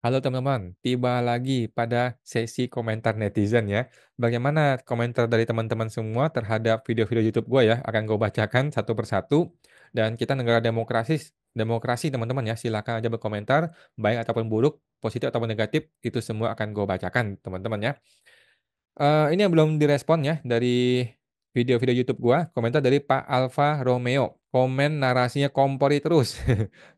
Halo teman-teman, tiba lagi pada sesi komentar netizen ya. Bagaimana komentar dari teman-teman semua terhadap video-video YouTube gue ya? Akan gue bacakan satu persatu. Dan kita negara demokrasi teman-teman ya. Silakan aja berkomentar, baik ataupun buruk, positif ataupun negatif, itu semua akan gue bacakan teman-teman ya. Ini yang belum direspon ya dari video-video YouTube gua, komentar dari Pak Alfa Romeo. Komen narasinya kompori terus.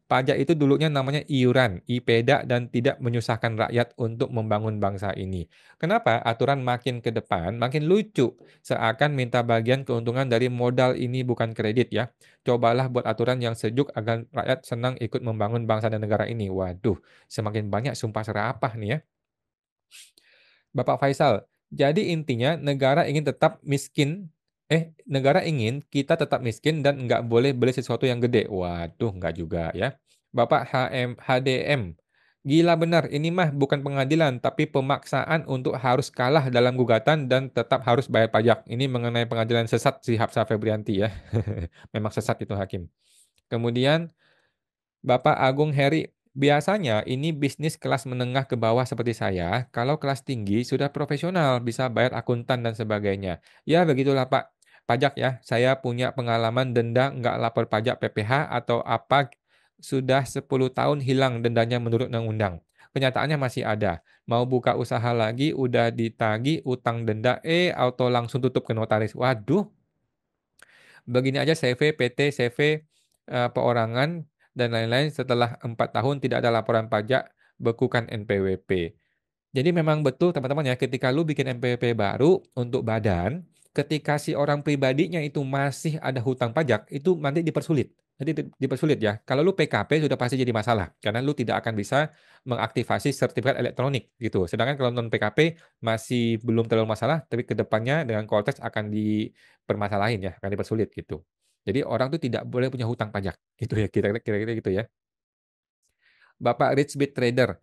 Pajak itu dulunya namanya iuran, IPEDA dan tidak menyusahkan rakyat untuk membangun bangsa ini. Kenapa aturan makin ke depan makin lucu? Seakan minta bagian keuntungan dari modal ini bukan kredit ya. Cobalah buat aturan yang sejuk agar rakyat senang ikut membangun bangsa dan negara ini. Waduh, semakin banyak sumpah serapah nih ya. Bapak Faisal, jadi intinya negara ingin kita tetap miskin dan nggak boleh beli sesuatu yang gede. Waduh, nggak juga ya. Bapak HDM, gila benar, ini mah bukan pengadilan, tapi pemaksaan untuk harus kalah dalam gugatan dan tetap harus bayar pajak. Ini mengenai pengadilan sesat si Hapsa Febrianti ya. Memang sesat itu hakim. Kemudian Bapak Agung Heri, biasanya ini bisnis kelas menengah ke bawah seperti saya. Kalau kelas tinggi sudah profesional, bisa bayar akuntan dan sebagainya. Ya begitulah Pak. Pajak ya, saya punya pengalaman denda nggak lapor pajak PPH atau apa sudah 10 tahun hilang dendanya menurut undang-undang. Kenyataannya masih ada. Mau buka usaha lagi, udah ditagi utang denda, auto langsung tutup ke notaris. Waduh, begini aja CV, PT, CV, perorangan, dan lain-lain setelah 4 tahun tidak ada laporan pajak, bekukan NPWP. Jadi memang betul teman-teman ya, ketika lu bikin NPWP baru untuk badan, ketika si orang pribadinya itu masih ada hutang pajak, itu nanti dipersulit. Nanti dipersulit ya. Kalau lu PKP sudah pasti jadi masalah, karena lu tidak akan bisa mengaktifasi sertifikat elektronik gitu. Sedangkan kalau non PKP masih belum terlalu masalah, tapi kedepannya dengan Cortex akan dipermasalahin ya, akan dipersulit gitu. Jadi orang tuh tidak boleh punya hutang pajak gitu ya, kira-kira gitu ya. Bapak Rich Bit Trader,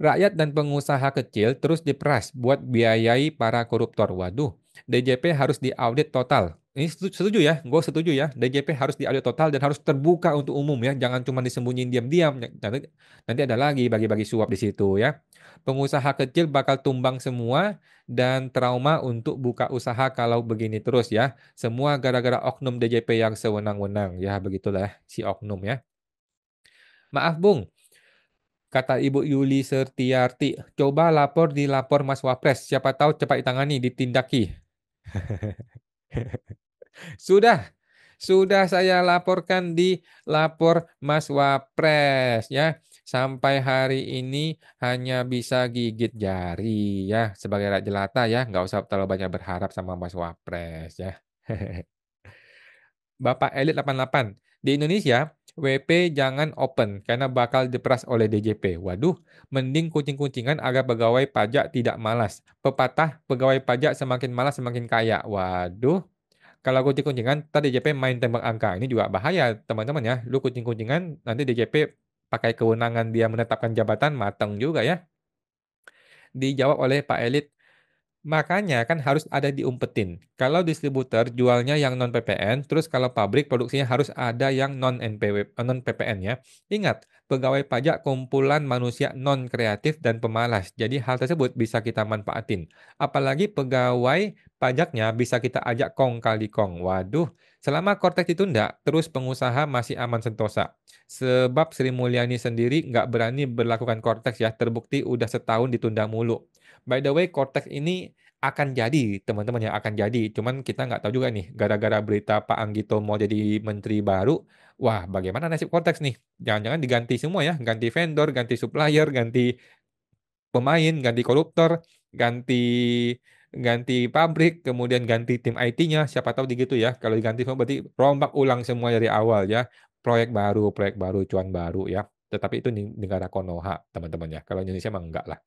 rakyat dan pengusaha kecil terus diperas buat biayai para koruptor. Waduh, DJP harus diaudit total. Ini setuju ya, gue setuju ya. DJP harus diaudit total dan harus terbuka untuk umum ya. Jangan cuma disembunyiin diam-diam. Nanti ada lagi bagi-bagi suap di situ ya. Pengusaha kecil bakal tumbang semua dan trauma untuk buka usaha kalau begini terus ya. Semua gara-gara oknum DJP yang sewenang-wenang. Ya begitulah si oknum ya. Maaf Bung, kata Ibu Yuli Sertiarti, coba lapor di lapor Mas Wapres. Siapa tahu cepat ditangani, ditindaki. Sudah, sudah saya laporkan di lapor Mas Wapres ya. Sampai hari ini hanya bisa gigit jari ya sebagai rakyat jelata ya. Nggak usah terlalu banyak berharap sama Mas Wapres ya. Bapak Elit 88. Di Indonesia, WP jangan open karena bakal diperas oleh DJP. Waduh, mending kucing-kucingan agar pegawai pajak tidak malas. Pepatah, pegawai pajak semakin malas semakin kaya. Waduh, kalau kucing-kucingan, tadi DJP main tembak angka. Ini juga bahaya, teman-teman ya. Lu kucing-kucingan, nanti DJP pakai kewenangan dia menetapkan jabatan, mateng juga ya. Dijawab oleh Pak Elit, makanya kan harus ada diumpetin. Kalau distributor jualnya yang non PPN, terus kalau pabrik produksinya harus ada yang non NPW, non PPN ya. Ingat, pegawai pajak kumpulan manusia non kreatif dan pemalas. Jadi hal tersebut bisa kita manfaatin. Apalagi pegawai pajaknya bisa kita ajak kong kali kong. Waduh, selama Kortex ditunda, terus pengusaha masih aman sentosa. Sebab Sri Mulyani sendiri nggak berani berlakukan Kortex ya, terbukti udah setahun ditunda mulu. By the way, Cortex ini akan jadi, teman-teman ya, akan jadi. Cuman kita nggak tahu juga nih, gara-gara berita Pak Anggito mau jadi menteri baru, wah bagaimana nasib Cortex nih? Jangan-jangan diganti semua ya, ganti vendor, ganti supplier, ganti pemain, ganti koruptor, ganti ganti pabrik, kemudian ganti tim IT-nya, siapa tahu gitu ya. Kalau diganti semua berarti rombak ulang semua dari awal ya. Proyek baru, cuan baru ya. Tetapi itu negara Konoha, teman-teman ya. Kalau Indonesia mah enggak lah.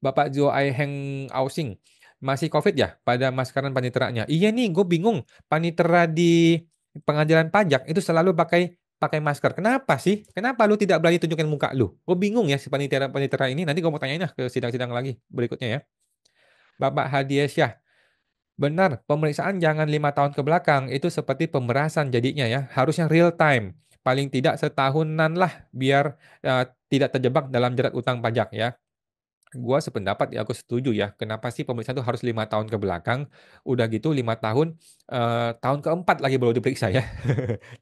Bapak Jo Ai Heng Ausing, masih COVID ya pada maskeran paniteranya? Iya nih, gue bingung. Panitera di pengadilan pajak itu selalu pakai pakai masker. Kenapa sih? Kenapa lu tidak berani tunjukin muka lu? Gue bingung ya si panitera-panitera ini. Nanti gue mau tanyain lah ke sidang-sidang lagi berikutnya ya. Bapak Hadiah Syah, benar, pemeriksaan jangan 5 tahun ke belakang. Itu seperti pemerasan jadinya ya. Harusnya real time. Paling tidak setahunan lah biar tidak terjebak dalam jerat utang pajak ya. Gua sependapat ya, aku setuju ya. Kenapa sih pemeriksaan itu harus 5 tahun ke belakang, udah gitu 5 tahun, tahun keempat lagi baru diperiksa ya.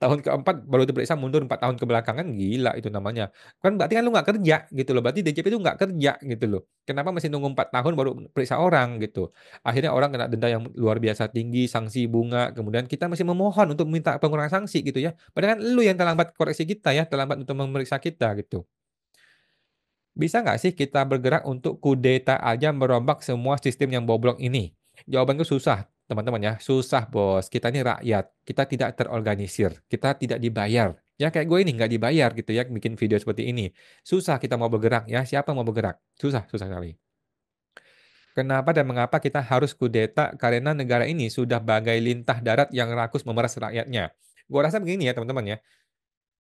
Tahun keempat baru diperiksa mundur 4 tahun ke belakang, kan gila itu namanya. Kan berarti kan lu nggak kerja gitu loh, berarti DJP itu nggak kerja gitu loh. Kenapa masih nunggu 4 tahun baru periksa orang gitu. Akhirnya orang kena denda yang luar biasa tinggi, sanksi bunga, kemudian kita masih memohon untuk minta pengurangan sanksi gitu ya. Padahal kan lu yang terlambat koreksi kita ya, terlambat untuk memeriksa kita gitu. Bisa nggak sih kita bergerak untuk kudeta aja merombak semua sistem yang bobrok ini? Jawabanku susah, teman-teman ya. Susah, bos. Kita ini rakyat. Kita tidak terorganisir. Kita tidak dibayar. Ya kayak gue ini nggak dibayar gitu ya bikin video seperti ini. Susah kita mau bergerak ya. Siapa mau bergerak? Susah, susah sekali. Kenapa dan mengapa kita harus kudeta? Karena negara ini sudah bagai lintah darat yang rakus memeras rakyatnya. Gue rasa begini ya teman-teman ya.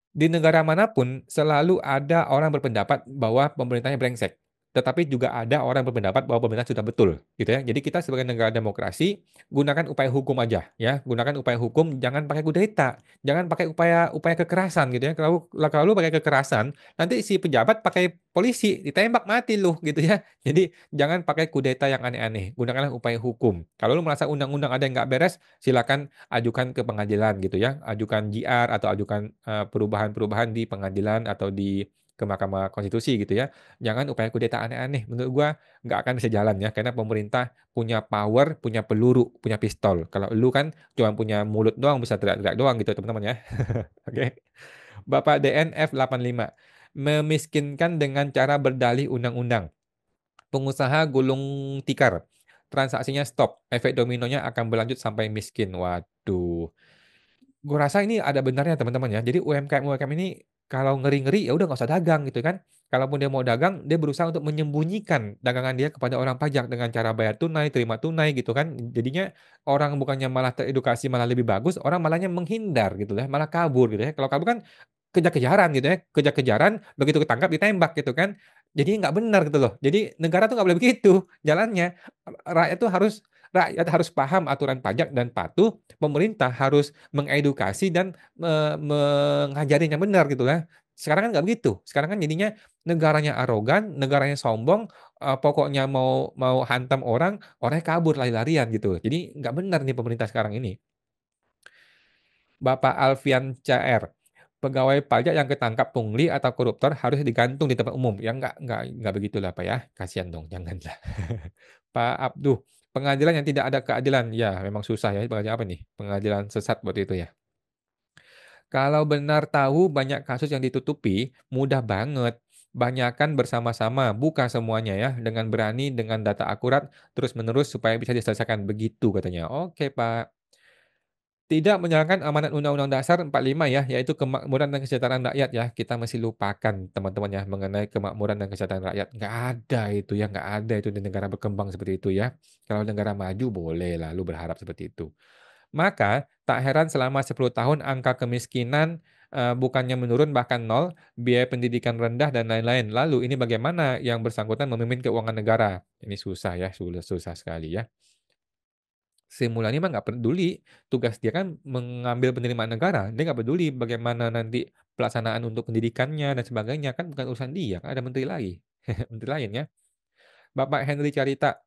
Di negara manapun selalu ada orang berpendapat bahwa pemerintahnya brengsek. Tetapi juga ada orang berpendapat bahwa pemerintah sudah betul, gitu ya. Jadi kita sebagai negara demokrasi gunakan upaya hukum aja, ya. Gunakan upaya hukum, jangan pakai kudeta, jangan pakai upaya upaya kekerasan, gitu ya. Kalau lu pakai kekerasan, nanti si pejabat pakai polisi ditembak mati lu, gitu ya. Jadi jangan pakai kudeta yang aneh-aneh. Gunakanlah upaya hukum. Kalau lu merasa undang-undang ada yang nggak beres, silakan ajukan ke pengadilan gitu ya, ajukan JR atau ajukan perubahan-perubahan di pengadilan atau ke Mahkamah Konstitusi gitu ya. Jangan upaya kudeta aneh-aneh. Menurut gua nggak akan bisa jalan ya, karena pemerintah punya power, punya peluru, punya pistol. Kalau lu kan cuma punya mulut doang, bisa teriak-teriak doang gitu teman-teman ya. Oke. Bapak DNF 85 memiskinkan dengan cara berdalih undang-undang. Pengusaha gulung tikar. Transaksinya stop. Efek dominonya akan berlanjut sampai miskin. Waduh. Gue rasa ini ada benarnya teman-teman ya. Jadi UMKM ini kalau ngeri-ngeri ya udah nggak usah dagang gitu kan. Kalaupun dia mau dagang, dia berusaha untuk menyembunyikan dagangan dia kepada orang pajak dengan cara bayar tunai, terima tunai gitu kan. Jadinya orang bukannya malah teredukasi malah lebih bagus, orang malahnya menghindar gitu ya, malah kabur gitu ya. Kalau kabur kan kejar-kejaran gitu ya, kejar-kejaran, begitu ketangkap ditembak gitu kan. Jadi nggak benar gitu loh. Jadi negara tuh nggak boleh begitu jalannya. Rakyat tuh rakyat harus paham aturan pajak dan patuh. Pemerintah harus mengedukasi dan mengajarin yang benar gitu lah. Sekarang kan nggak begitu. Sekarang kan jadinya negaranya arogan, negaranya sombong, pokoknya mau mau hantam orang, orangnya kabur lari-larian gitu. Jadi nggak benar nih pemerintah sekarang ini. Bapak Alfian CR, pegawai pajak yang ketangkap pungli atau koruptor harus digantung di tempat umum. Ya nggak begitulah Pak ya. Kasihan dong, janganlah. Pak Abduh, pengadilan yang tidak ada keadilan. Ya, memang susah ya. Pengadilan apa nih? Pengadilan sesat buat itu ya. Kalau benar tahu banyak kasus yang ditutupi, mudah banget. Banyakan bersama-sama, buka semuanya ya, dengan berani, dengan data akurat, terus-menerus supaya bisa diselesaikan. Begitu katanya. Oke, Pak. Tidak menjalankan amanat Undang-Undang Dasar 45 ya, yaitu kemakmuran dan kesejahteraan rakyat ya. Kita masih lupakan teman-teman ya mengenai kemakmuran dan kesejahteraan rakyat. Nggak ada itu ya, nggak ada itu di negara berkembang seperti itu ya. Kalau negara maju boleh lalu berharap seperti itu. Maka tak heran selama 10 tahun angka kemiskinan bukannya menurun bahkan nol, biaya pendidikan rendah dan lain-lain. Lalu ini bagaimana yang bersangkutan memimpin keuangan negara? Ini susah ya, susah sekali ya. Sri Mulyani mah nggak peduli, tugas dia kan mengambil penerimaan negara, dia nggak peduli bagaimana nanti pelaksanaan untuk pendidikannya dan sebagainya, kan bukan urusan dia, kan ada menteri lagi, menteri lain ya. Bapak Henry Carita,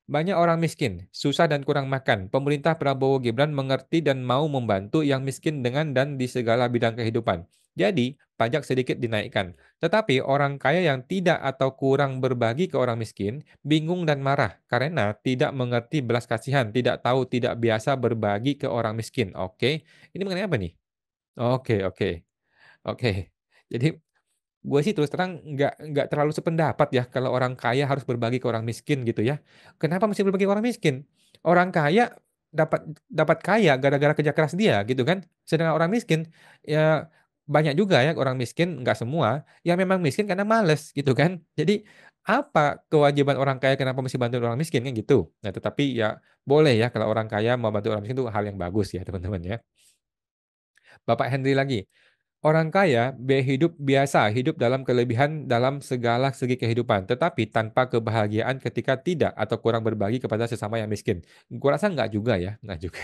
banyak orang miskin, susah dan kurang makan. Pemerintah Prabowo Gibran mengerti dan mau membantu yang miskin dengan dan di segala bidang kehidupan. Jadi, pajak sedikit dinaikkan. Tetapi orang kaya yang tidak atau kurang berbagi ke orang miskin, bingung dan marah karena tidak mengerti belas kasihan, tidak tahu, tidak biasa berbagi ke orang miskin. Oke, ini mengenai apa nih? Oke, oke, oke. Jadi gue sih terus terang nggak terlalu sependapat ya kalau orang kaya harus berbagi ke orang miskin gitu ya. Kenapa mesti berbagi ke orang miskin? Orang kaya dapat dapat kaya gara-gara kerja keras dia gitu kan. Sedangkan orang miskin ya banyak juga ya orang miskin, nggak semua, yang memang miskin karena males gitu kan. Jadi apa kewajiban orang kaya kenapa mesti bantu orang miskin kan gitu. Nah, tetapi ya boleh ya kalau orang kaya mau bantu orang miskin itu hal yang bagus ya teman-teman ya. Bapak Henry lagi. Orang kaya hidup biasa, hidup dalam kelebihan dalam segala segi kehidupan, tetapi tanpa kebahagiaan ketika tidak atau kurang berbagi kepada sesama yang miskin. Gua rasa nggak juga ya, nggak juga.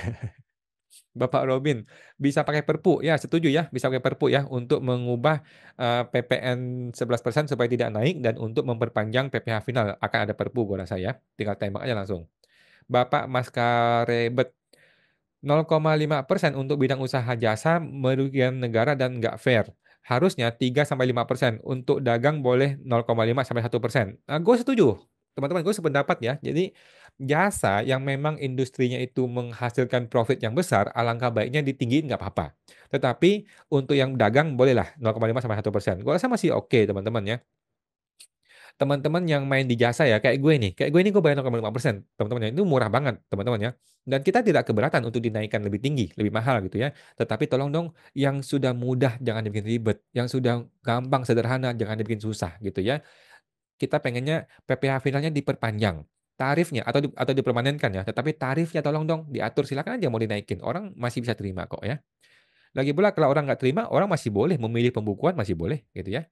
Bapak Robin, bisa pakai Perpu, ya setuju ya, bisa pakai Perpu ya untuk mengubah PPN 11% supaya tidak naik dan untuk memperpanjang PPh final akan ada Perpu gua rasa ya. Tinggal tembak aja langsung. Bapak Maskarebet 0,5% untuk bidang usaha jasa merugikan negara dan nggak fair. Harusnya 3-5%. Untuk dagang boleh 0,5-1%. Nah, gue setuju. Teman-teman, gue sependapat ya. Jadi jasa yang memang industrinya itu menghasilkan profit yang besar, alangkah baiknya ditinggiin nggak apa-apa. Tetapi untuk yang dagang bolehlah 0,5-1%. Gue rasa masih oke teman-teman ya. Teman-teman yang main di jasa ya, kayak gue ini gue bayar 0,5%, teman-teman ya, itu murah banget, teman-teman ya. Dan kita tidak keberatan untuk dinaikkan lebih tinggi, lebih mahal gitu ya. Tetapi tolong dong, yang sudah mudah jangan dibikin ribet, yang sudah gampang sederhana jangan dibikin susah gitu ya. Kita pengennya PPh finalnya diperpanjang. Tarifnya atau dipermanenkan ya, tetapi tarifnya tolong dong diatur, silakan aja mau dinaikin. Orang masih bisa terima kok ya. Lagi pula kalau orang nggak terima, orang masih boleh memilih pembukuan, masih boleh gitu ya.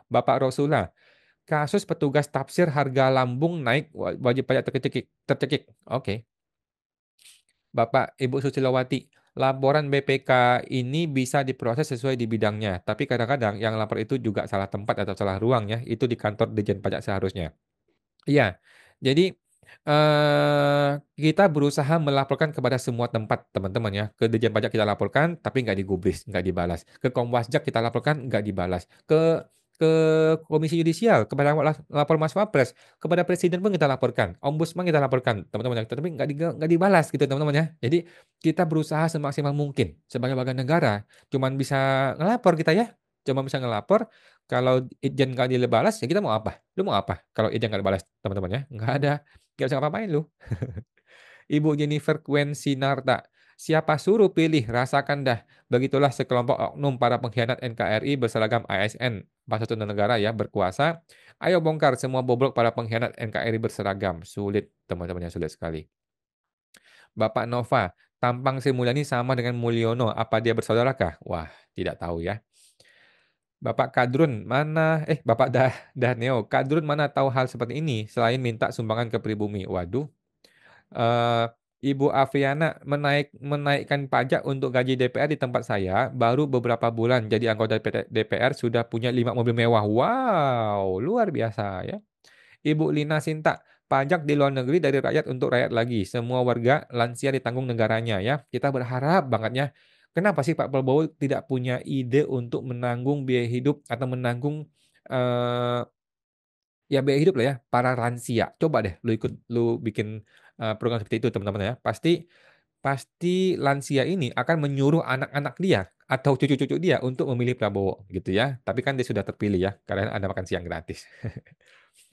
Bapak Rosula, kasus petugas tafsir harga lambung naik wajib pajak tercekik. Tercekik. Oke. Bapak Ibu Susilowati, laporan BPK ini bisa diproses sesuai di bidangnya, tapi kadang-kadang yang lapor itu juga salah tempat atau salah ruang ya. Itu di kantor Ditjen Pajak seharusnya. Iya. Jadi kita berusaha melaporkan kepada semua tempat teman-teman ya. Ke Ditjen Pajak kita laporkan, tapi nggak digubris, nggak dibalas. Ke Komwasjak kita laporkan, nggak dibalas. Ke Komisi Yudisial, kepada lapor Mas Wapres, kepada Presiden pun kita laporkan, Ombudsman kita laporkan, teman-teman ya. Tapi nggak dibalas gitu teman-teman ya. Jadi kita berusaha semaksimal mungkin sebagai warga negara, cuman bisa ngelapor kita ya. Cuma bisa ngelapor, kalau Itjen nggak dibalas, ya kita mau apa? Lu mau apa? Kalau Itjen nggak dibalas, teman-teman ya? Nggak ada. Nggak bisa ngapa-ngapain lu. Ibu Jennifer Kwen Sinarta. Siapa suruh pilih, rasakan dah. Begitulah sekelompok oknum para pengkhianat NKRI berseragam ASN, bahasa satu negara ya, berkuasa. Ayo bongkar semua bobrok para pengkhianat NKRI berseragam. Sulit, teman-teman yang sulit sekali. Bapak Nova, tampang Sri Mulyani sama dengan Mulyono. Apa dia bersaudarakah? Wah, tidak tahu ya. Bapak Kadrun, Bapak Dahneo, Kadrun mana tahu hal seperti ini selain minta sumbangan ke pribumi. Waduh, eh, Ibu Afriana menaikkan pajak untuk gaji DPR di tempat saya baru beberapa bulan jadi anggota DPR sudah punya 5 mobil mewah. Wow, luar biasa ya. Ibu Lina Sinta, pajak di luar negeri dari rakyat untuk rakyat lagi. Semua warga lansia ditanggung negaranya ya. Kita berharap banget ya. Kenapa sih Pak Prabowo tidak punya ide untuk menanggung biaya hidup atau menanggung eh, ya biaya hidup lah ya para lansia. Coba deh lu bikin program seperti itu teman-teman ya. Pasti pasti lansia ini akan menyuruh anak-anak dia atau cucu-cucu dia untuk memilih Prabowo gitu ya. Tapi kan dia sudah terpilih ya karena ada makan siang gratis.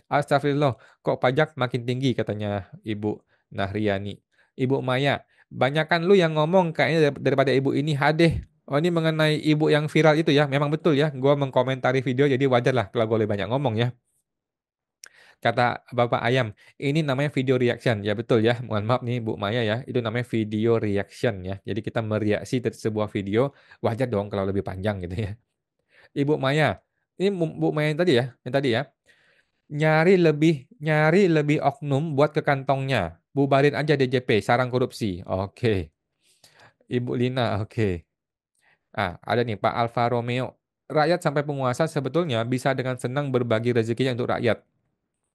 Astagfirullah, kok pajak makin tinggi katanya Ibu Nahriani. Ibu Maya, banyakan lu yang ngomong kayaknya daripada ibu ini hadeh. Oh ini mengenai ibu yang viral itu ya, memang betul ya. Gua mengkomentari video jadi wajar lah kalau gue lebih banyak ngomong ya. Kata Bapak Ayam, ini namanya video reaction. Ya betul ya, mohon maaf nih Bu Maya ya. Itu namanya video reaction ya. Jadi kita mereaksi dari sebuah video, wajar dong kalau lebih panjang gitu ya. Ibu Maya, ini Bu Maya yang tadi ya. Nyari lebih oknum buat ke kantongnya. Bubarin aja DJP, sarang korupsi. Oke. Ibu Lina, oke. Ada nih Pak Alfa Romeo. Rakyat sampai penguasa sebetulnya bisa dengan senang berbagi rezekinya untuk rakyat.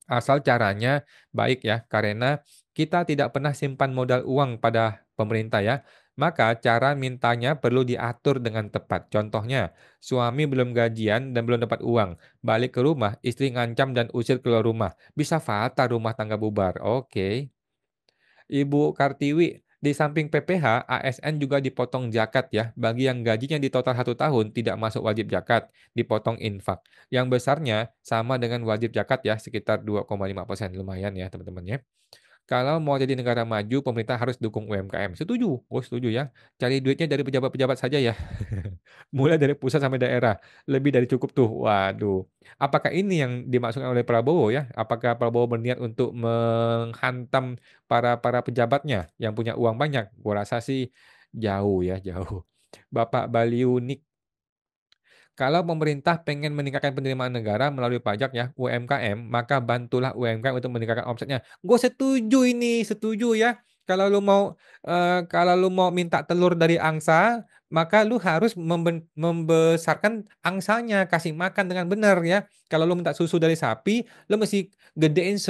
Asal caranya baik ya, karena kita tidak pernah simpan modal uang pada pemerintah ya. Maka cara mintanya perlu diatur dengan tepat. Contohnya, suami belum gajian dan belum dapat uang. Balik ke rumah, istri ngancam dan usir keluar rumah. Bisa fatal rumah tangga bubar. Oke. Ibu Kartiwi, di samping PPh, ASN juga dipotong zakat ya. Bagi yang gajinya di total 1 tahun tidak masuk wajib zakat, dipotong infak. Yang besarnya sama dengan wajib zakat ya, sekitar 2,5%. Lumayan ya teman-teman ya. Kalau mau jadi negara maju, pemerintah harus dukung UMKM. Setuju, oh setuju ya. Cari duitnya dari pejabat-pejabat saja ya. Mulai dari pusat sampai daerah. Lebih dari cukup tuh. Waduh. Apakah ini yang dimaksudkan oleh Prabowo ya? Apakah Prabowo berniat untuk menghantam para pejabatnya yang punya uang banyak? Gua rasa sih jauh ya, jauh. Bapak Baliunik, kalau pemerintah pengen meningkatkan penerimaan negara melalui pajak ya, UMKM, maka bantulah UMKM untuk meningkatkan omsetnya. Gue setuju ini, setuju ya. Kalau lu mau, kalau lu mau minta telur dari angsa, maka lu harus membesarkan angsanya, kasih makan dengan benar ya. Kalau lu minta susu dari sapi, lu mesti gedein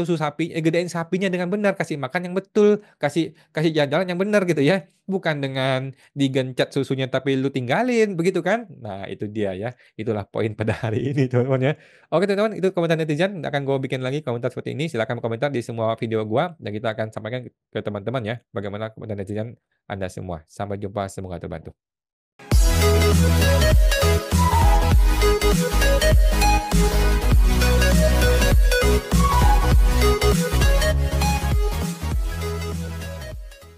sapinya dengan benar, kasih makan yang betul, kasih kasih jalan yang benar gitu ya. Bukan dengan digencet susunya tapi lu tinggalin, begitu kan? Nah, itu dia ya. Itulah poin pada hari ini, teman-teman ya. Oke, teman-teman, itu komentar netizen. Akan gue bikin lagi komentar seperti ini. Silahkan komentar di semua video gua dan kita akan sampaikan ke teman-teman ya, bagaimana komentar netizen Anda semua. Sampai jumpa, semoga terbantu.